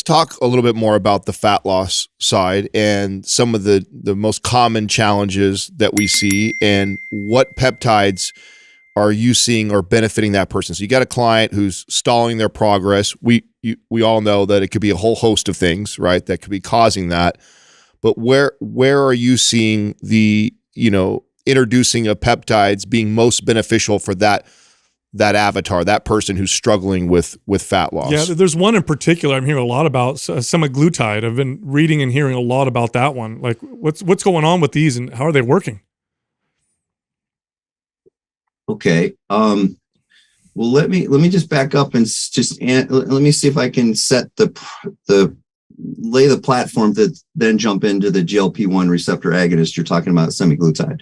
talk a little bit more about the fat loss side and some of the most common challenges that we see, and what peptides are you seeing are benefiting that person. So you got a client who's stalling their progress. We all know that it could be a whole host of things, right, that could be causing that. But where are you seeing the, introducing of peptides being most beneficial for that avatar, that person who's struggling with fat loss? Yeah, there's one in particular I'm hearing a lot about, semaglutide. I've been reading and hearing a lot about that one. Like, what's going on with these, and how are they working? Okay. Well, let me just back up and let me see if I can set lay the platform to then jump into the GLP-1 receptor agonist you're talking about, semaglutide.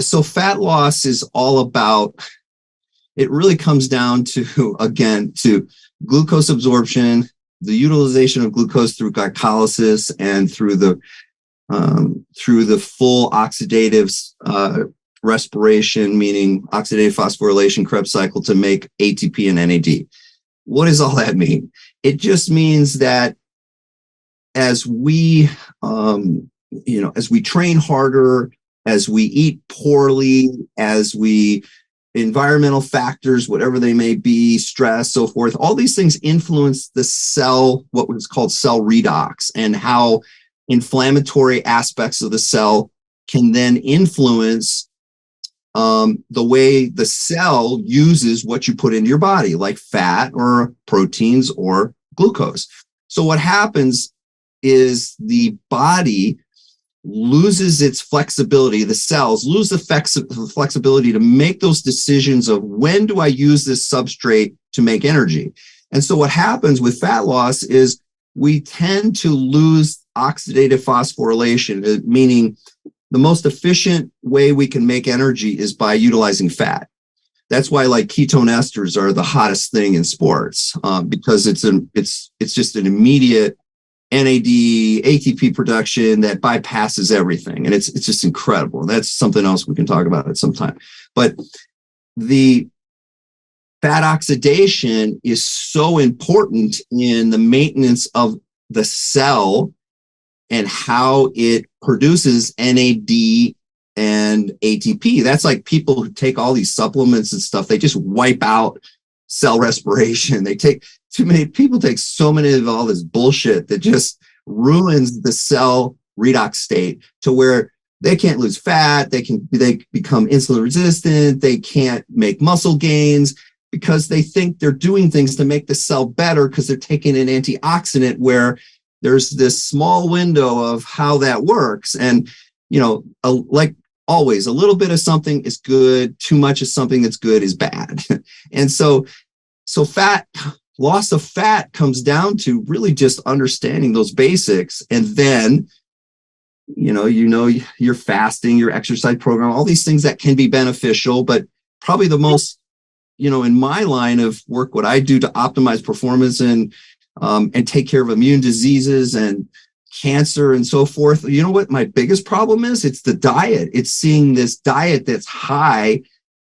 So fat loss is all about, it really comes down to, again, to glucose absorption, the utilization of glucose through glycolysis and through the full oxidative respiration, meaning oxidative phosphorylation Krebs cycle, to make ATP and NAD. What does all that mean? It just means that as we train harder, as we eat poorly, as environmental factors, whatever they may be, stress, so forth, all these things influence the cell, what was called cell redox, and how inflammatory aspects of the cell can then influence the way the cell uses what you put into your body, like fat or proteins or glucose. So what happens is the body loses its flexibility. The cells lose the flexibility to make those decisions of, when do I use this substrate to make energy? And so what happens with fat loss is we tend to lose oxidative phosphorylation, meaning the most efficient way we can make energy is by utilizing fat. That's why, like, ketone esters are the hottest thing in sports, because it's just an immediate NAD, ATP production that bypasses everything, and it's just incredible. And that's something else we can talk about at some time. But the fat oxidation is so important in the maintenance of the cell and how it produces NAD and ATP. That's like people who take all these supplements and stuff, they just wipe out cell respiration. Too many people take so many of all this bullshit that just ruins the cell redox state, to where they can't lose fat, they become insulin resistant, they can't make muscle gains, because they think they're doing things to make the cell better because they're taking an antioxidant, where there's this small window of how that works. And, like always, a little bit of something is good. Too much of something that's good is bad. And so loss of fat comes down to really just understanding those basics. And then, your fasting, your exercise program, all these things that can be beneficial, but probably the most, in my line of work, what I do to optimize performance and take care of immune diseases and cancer and so forth. You know what my biggest problem is? It's the diet. It's seeing this diet that's high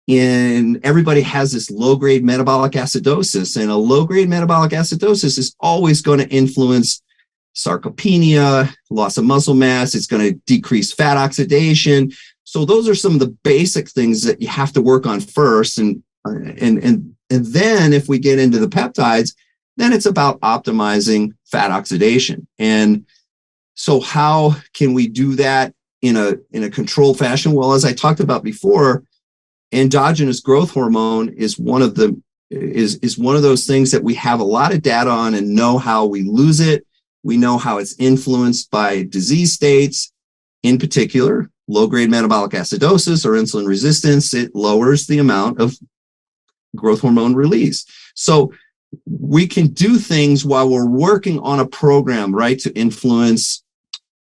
in, everybody has this low-grade metabolic acidosis, and a low-grade metabolic acidosis is always going to influence sarcopenia, loss of muscle mass. It's going to decrease fat oxidation. So those are some of the basic things that you have to work on first. And then if we get into the peptides, then it's about optimizing fat oxidation. And so how can we do that in a controlled fashion? Well, as I talked about before, endogenous growth hormone is one of those things that we have a lot of data on and know how we lose it. We know how it's influenced by disease states, in particular, low-grade metabolic acidosis or insulin resistance. It lowers the amount of growth hormone release. So we can do things while we're working on a program, right, to influence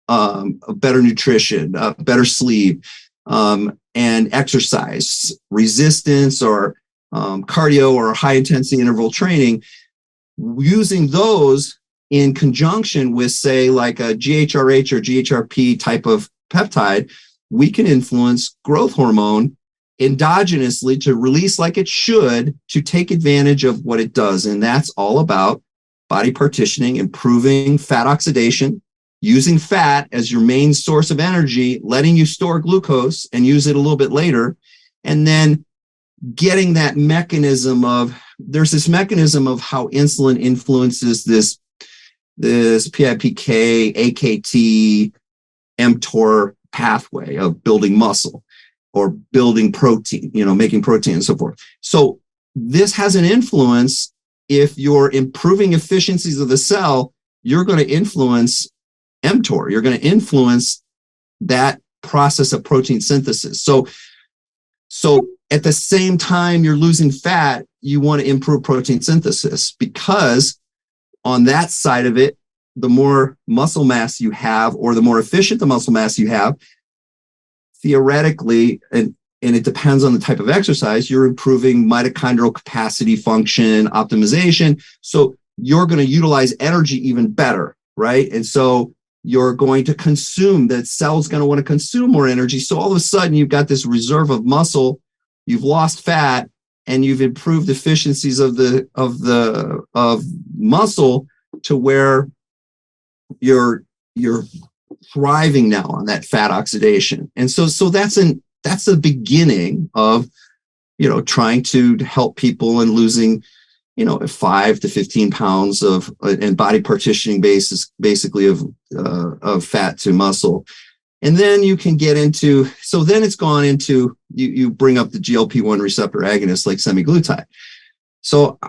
a better nutrition, better sleep, and exercise, resistance, or cardio or high intensity interval training, using those in conjunction with, say, like a GHRH or GHRP type of peptide. We can influence growth hormone endogenously to release like it should to take advantage of what it does. And that's all about body partitioning, improving fat oxidation, using fat as your main source of energy, letting you store glucose and use it a little bit later. And then getting that mechanism of, there's this mechanism of how insulin influences this PIPK, AKT, mTOR pathway of building muscle or building protein, making protein and so forth. So this has an influence. If you're improving efficiencies of the cell, you're going to influence mTOR. You're going to influence that process of protein synthesis. So at the same time you're losing fat, you want to improve protein synthesis, because on that side of it, the more muscle mass you have, or the more efficient the muscle mass you have, theoretically, and it depends on the type of exercise, you're improving mitochondrial capacity, function, optimization. So you're going to utilize energy even better, right? And so you're going to consume, that cell's going to want to consume more energy. So all of a sudden you've got this reserve of muscle, you've lost fat, and you've improved efficiencies of muscle to where you're thriving now on that fat oxidation. And so that's the beginning of, trying to help people in losing, 5 to 15 pounds of, and body partitioning basis, basically of fat to muscle. And then you can get into, so then it's gone into, you bring up the GLP-1 receptor agonists like semaglutide. So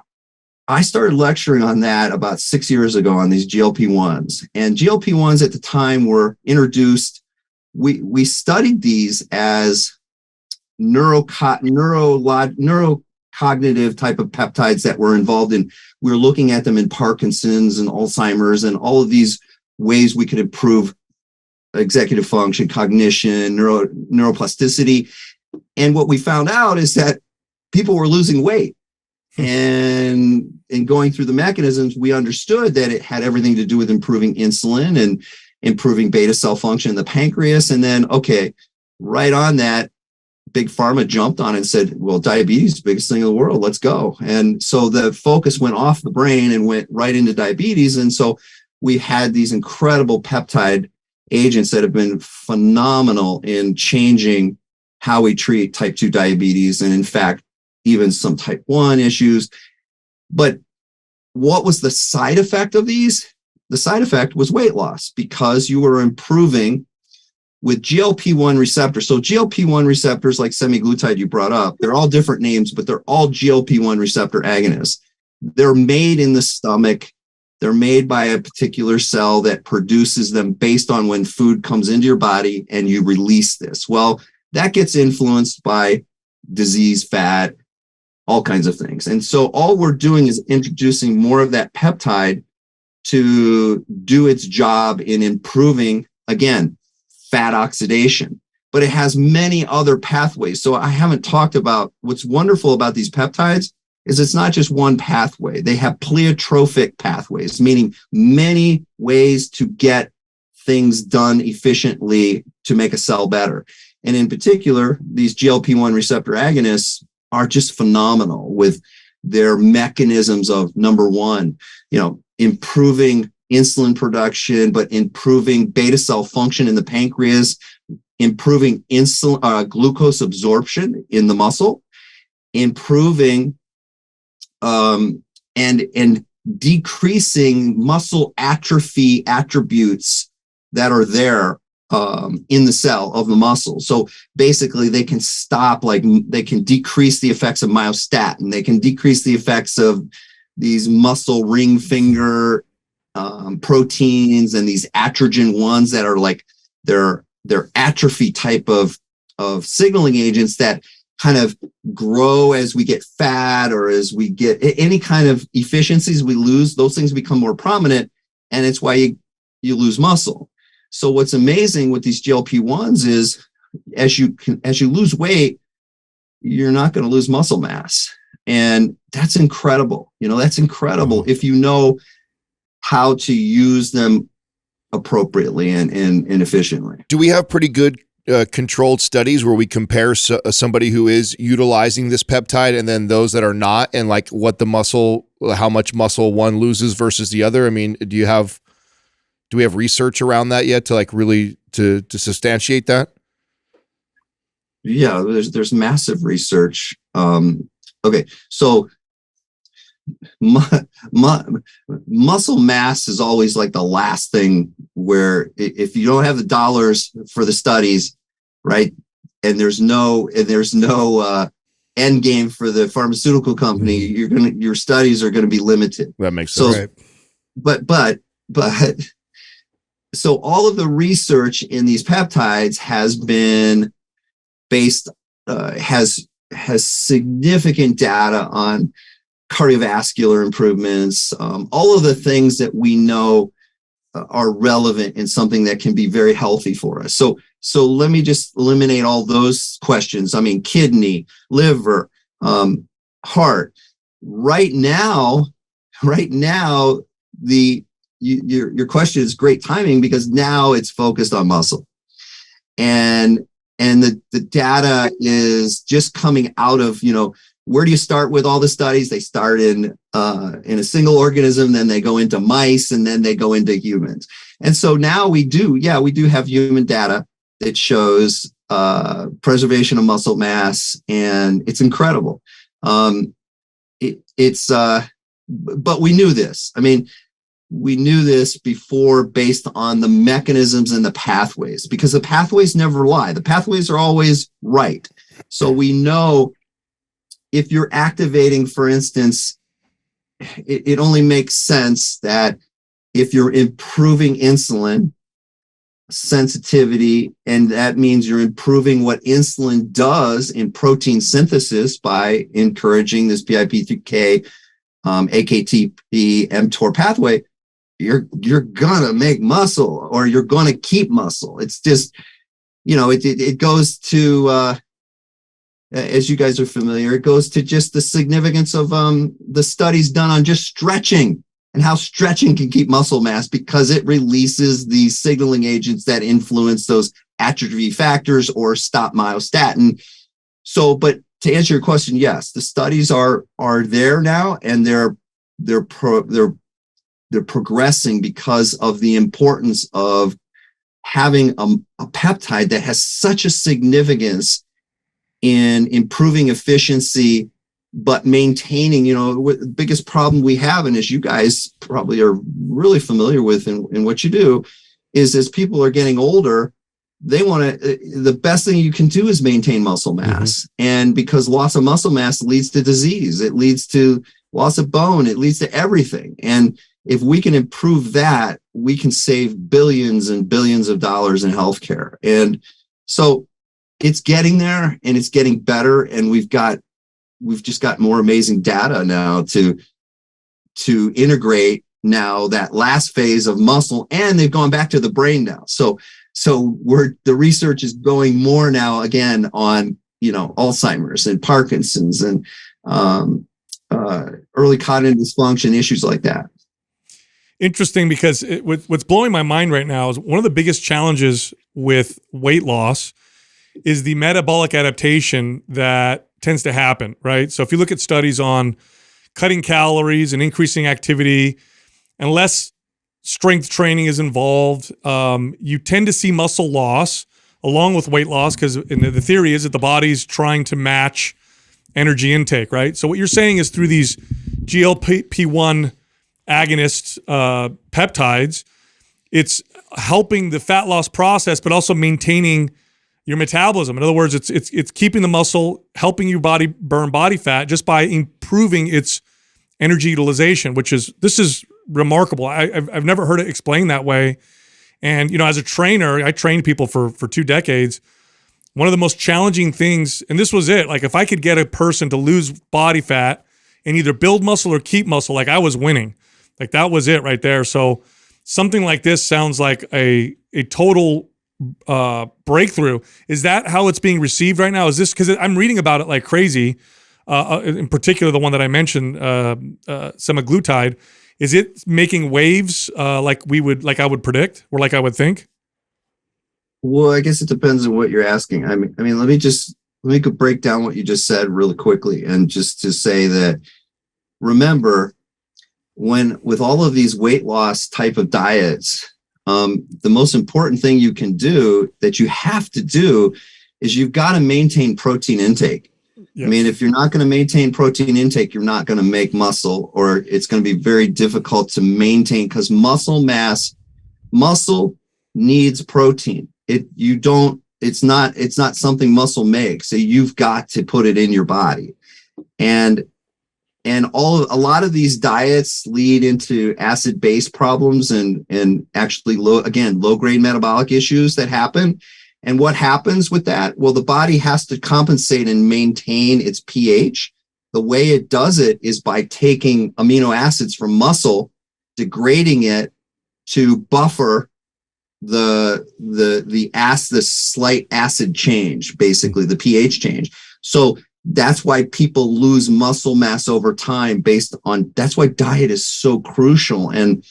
I started lecturing on that about 6 years ago on these GLP-1s. And GLP-1s at the time were introduced. We studied these as neurocognitive type of peptides that were involved in, we were looking at them in Parkinson's and Alzheimer's and all of these ways we could improve executive function, cognition, neuroplasticity. And what we found out is that people were losing weight. And in going through the mechanisms, we understood that it had everything to do with improving insulin and improving beta cell function in the pancreas. And then, okay, right on that, Big Pharma jumped on it and said, well, diabetes is the biggest thing in the world. Let's go. And so the focus went off the brain and went right into diabetes. And so we had these incredible peptide agents that have been phenomenal in changing how we treat type 2 diabetes. And in fact, even some type 1 issues. But what was the side effect of these? The side effect was weight loss, because you were improving with GLP-1 receptors. So GLP-1 receptors like semaglutide you brought up, they're all different names, but they're all GLP-1 receptor agonists. They're made in the stomach. They're made by a particular cell that produces them based on when food comes into your body and you release this. Well, that gets influenced by disease, fat, all kinds of things. And so all we're doing is introducing more of that peptide to do its job in improving, again, fat oxidation. But it has many other pathways. So I haven't talked about what's wonderful about these peptides is it's not just one pathway. They have pleiotropic pathways, meaning many ways to get things done efficiently to make a cell better. And in particular, these GLP-1 receptor agonists are just phenomenal with their mechanisms of, number one, improving insulin production, but improving beta cell function in the pancreas, improving glucose absorption in the muscle, improving and decreasing muscle atrophy attributes that are there in the cell of the muscle. So basically they can they can decrease the effects of myostatin. They can decrease the effects of these muscle ring finger proteins and these atrogen ones that are like they're atrophy type of signaling agents that kind of grow as we get fat or as we get any kind of efficiencies we lose. Those things become more prominent, and it's why you lose muscle. So what's amazing with these GLP-1s is as you lose weight, you're not going to lose muscle mass. And that's incredible. That's incredible if you know how to use them appropriately and efficiently. Do we have pretty good controlled studies where we compare somebody who is utilizing this peptide and then those that are not, and like what the muscle, how much muscle one loses versus the other? I mean, do we have research around that yet to like really to substantiate that? Yeah, there's massive research. Okay, so muscle mass is always like the last thing where if you don't have the dollars for the studies, right, and there's no end game for the pharmaceutical company, your studies are gonna be limited. That makes sense. So, but so all of the research in these peptides has been based, has significant data on cardiovascular improvements, all of the things that we know are relevant in something that can be very healthy for us. So let me just eliminate all those questions. I mean, kidney, liver, heart. Right now, your question is great timing because now it's focused on muscle, and the data is just coming out of, where do you start with all the studies? They start in a single organism, then they go into mice, and then they go into humans. And so now we do have human data that shows preservation of muscle mass, and it's incredible. But we knew this. I mean, we knew this before based on the mechanisms and the pathways, because the pathways never lie. The pathways are always right. So we know if you're activating, for instance, it only makes sense that if you're improving insulin sensitivity, and that means you're improving what insulin does in protein synthesis by encouraging this PI3K, AKTP, mTOR pathway, you're gonna make muscle, or you're gonna keep muscle. It's just, it goes to, as you guys are familiar, it goes to just the significance of the studies done on just stretching and how stretching can keep muscle mass, because it releases the signaling agents that influence those atrophy factors or stop myostatin. So, but to answer your question, yes, the studies are there now, and they're progressing because of the importance of having a peptide that has such a significance in improving efficiency, but maintaining, the biggest problem we have, and as you guys probably are really familiar with in what you do, is as people are getting older, they want to, the best thing you can do is maintain muscle mass. And because loss of muscle mass leads to disease, it leads to loss of bone, it leads to everything. And if we can improve that, we can save billions and billions of dollars in healthcare. And so it's getting there, and it's getting better. And we've just got more amazing data now to integrate now that last phase of muscle, and they've gone back to the brain now. So the research is going more now again on, Alzheimer's and Parkinson's and early cognitive dysfunction, issues like that. Interesting, because what's blowing my mind right now is one of the biggest challenges with weight loss is the metabolic adaptation that tends to happen, right? So if you look at studies on cutting calories and increasing activity, unless strength training is involved, you tend to see muscle loss along with weight loss, because the theory is that the body's trying to match energy intake, right? So what you're saying is through these GLP-1 agonist peptides, it's helping the fat loss process, but also maintaining your metabolism. In other words, it's keeping the muscle, helping your body burn body fat just by improving its energy utilization, this is remarkable. I've never heard it explained that way. And, as a trainer, I trained people for 2 decades. One of the most challenging things, and this was it, like if I could get a person to lose body fat and either build muscle or keep muscle, like I was winning. Like that was it right there. So something like this sounds like a total breakthrough. Is that how it's being received right now? Is this, because I'm reading about it like crazy, in particular the one that I mentioned, semaglutide. Is it making waves like I would predict, or like I would think? Well, I guess it depends on what you're asking. I mean, let me break down what you just said really quickly, and just to say that, remember, when with all of these weight loss type of diets, the most important thing you can do, that you have to do, is you've got to maintain protein intake. Yes. I mean, if you're not going to maintain protein intake, you're not going to make muscle, or it's going to be very difficult to maintain, because muscle needs protein. It's not something muscle makes. So you've got to put it in your body. And a lot of these diets lead into acid-base problems, and actually low grade metabolic issues that happen. And what happens with that? Well, the body has to compensate and maintain its pH. The way it does it is by taking amino acids from muscle, degrading it to buffer the slight acid change, basically the pH change. So that's why people lose muscle mass over time that's why diet is so crucial. And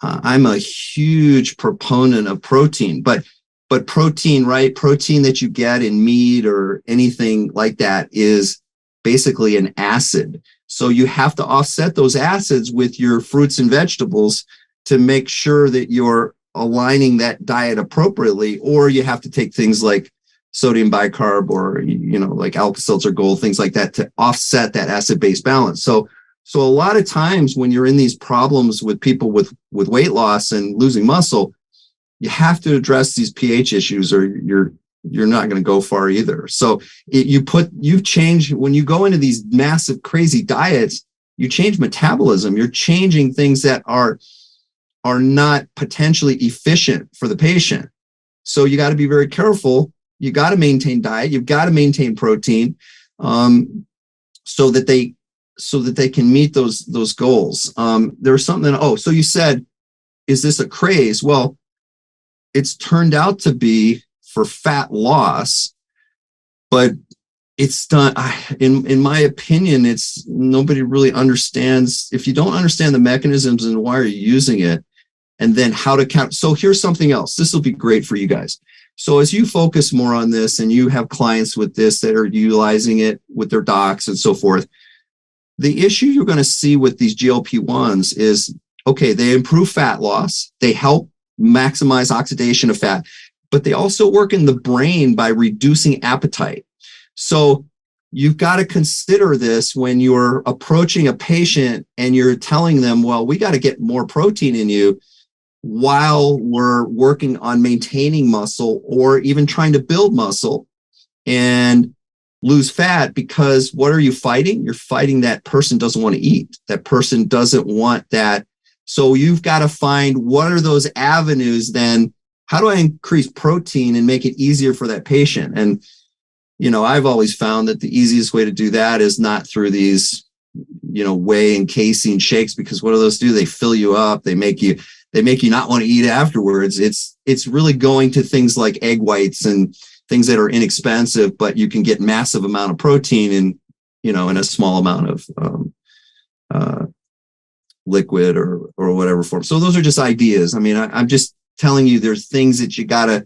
I'm a huge proponent of protein, but protein, right? Protein that you get in meat or anything like that is basically an acid. So you have to offset those acids with your fruits and vegetables to make sure that you're aligning that diet appropriately, or you have to take things like sodium bicarb, or like Alka-Seltzer Gold, things like that, to offset that acid-base balance. So a lot of times when you're in these problems with people with weight loss and losing muscle, you have to address these pH issues, or you're not going to go far either. So you change when you go into these massive, crazy diets, you change metabolism. You're changing things that are not potentially efficient for the patient. So you got to be very careful. You got to maintain diet. You've got to maintain protein, so that they can meet those goals. There's something. So you said, is this a craze? Well, it's turned out to be for fat loss, but it's done. In my opinion, nobody really understands. If you don't understand the mechanisms and why you're using it, and then how to count. So here's something else. This will be great for you guys. So as you focus more on this, and you have clients with this that are utilizing it with their docs and so forth, the issue you're going to see with these GLP-1s is, okay, they improve fat loss. They help maximize oxidation of fat, but they also work in the brain by reducing appetite. So you've got to consider this when you're approaching a patient and you're telling them, well, we got to get more protein in you, while we're working on maintaining muscle, or even trying to build muscle and lose fat. Because what are you fighting? You're fighting that person doesn't want to eat. That person doesn't want that. So you've got to find, what are those avenues then? How do I increase protein and make it easier for that patient? And, I've always found that the easiest way to do that is not through these, whey and casein shakes, because what do those do? They fill you up. They make you not want to eat afterwards. It's really going to things like egg whites and things that are inexpensive, but you can get massive amount of protein in a small amount of liquid or whatever form. So those are just ideas. I mean, I'm just telling you, there's things that you gotta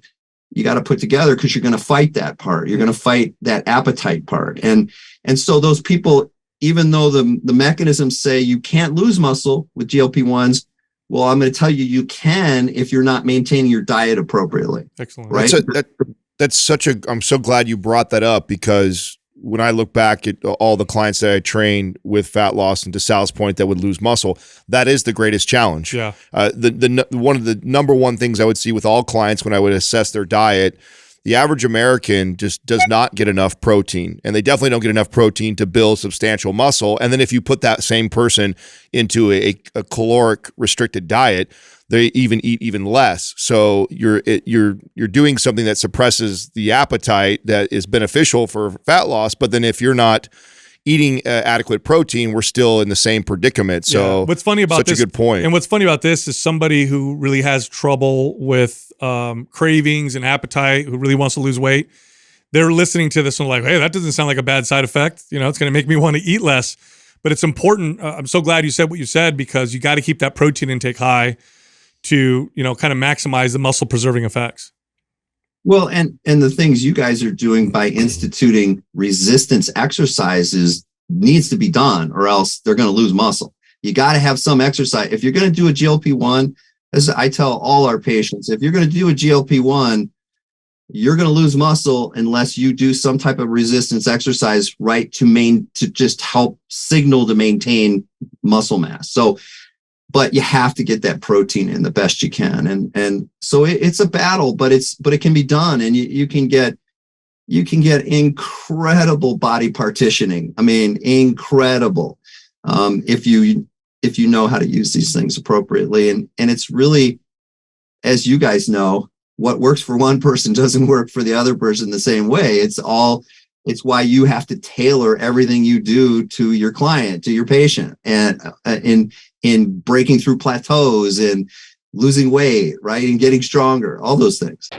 put together, because you're going to fight that part. You're going to fight that appetite part. And so those people, even though the mechanisms say you can't lose muscle with GLP-1s, well, I'm going to tell you, you can, if you're not maintaining your diet appropriately. Excellent. Right? I'm so glad you brought that up, because when I look back at all the clients that I trained with fat loss, and to Sal's point, that would lose muscle, that is the greatest challenge. Yeah. One of the number one things I would see with all clients when I would assess their diet, the average American just does not get enough protein, and they definitely don't get enough protein to build substantial muscle. And then if you put that same person into a caloric restricted diet, they eat even less. So you're doing something that suppresses the appetite that is beneficial for fat loss. But then if you're not eating adequate protein, we're still in the same predicament. So yeah. What's funny about this, a good point. And what's funny about this is somebody who really has trouble with cravings and appetite, who really wants to lose weight, they're listening to this and like, hey, that doesn't sound like a bad side effect. It's going to make me want to eat less. But it's important. I'm so glad you said what you said, because you got to keep that protein intake high to, kind of maximize the muscle preserving effects. Well, and the things you guys are doing by instituting resistance exercises needs to be done, or else they're going to lose muscle. You got to have some exercise. If you're going to do a GLP-1, as I tell all our patients, if you're going to do a GLP-1, you're going to lose muscle unless you do some type of resistance exercise, right, to just help signal to maintain muscle mass. So, but you have to get that protein in the best you can, and so it's a battle, but it can be done, and you can get incredible body partitioning. I mean, incredible, if you know how to use these things appropriately, and it's really, as you guys know, what works for one person doesn't work for the other person the same way. It's why you have to tailor everything you do to your client, to your patient, and in breaking through plateaus and losing weight, right, and getting stronger, all those things.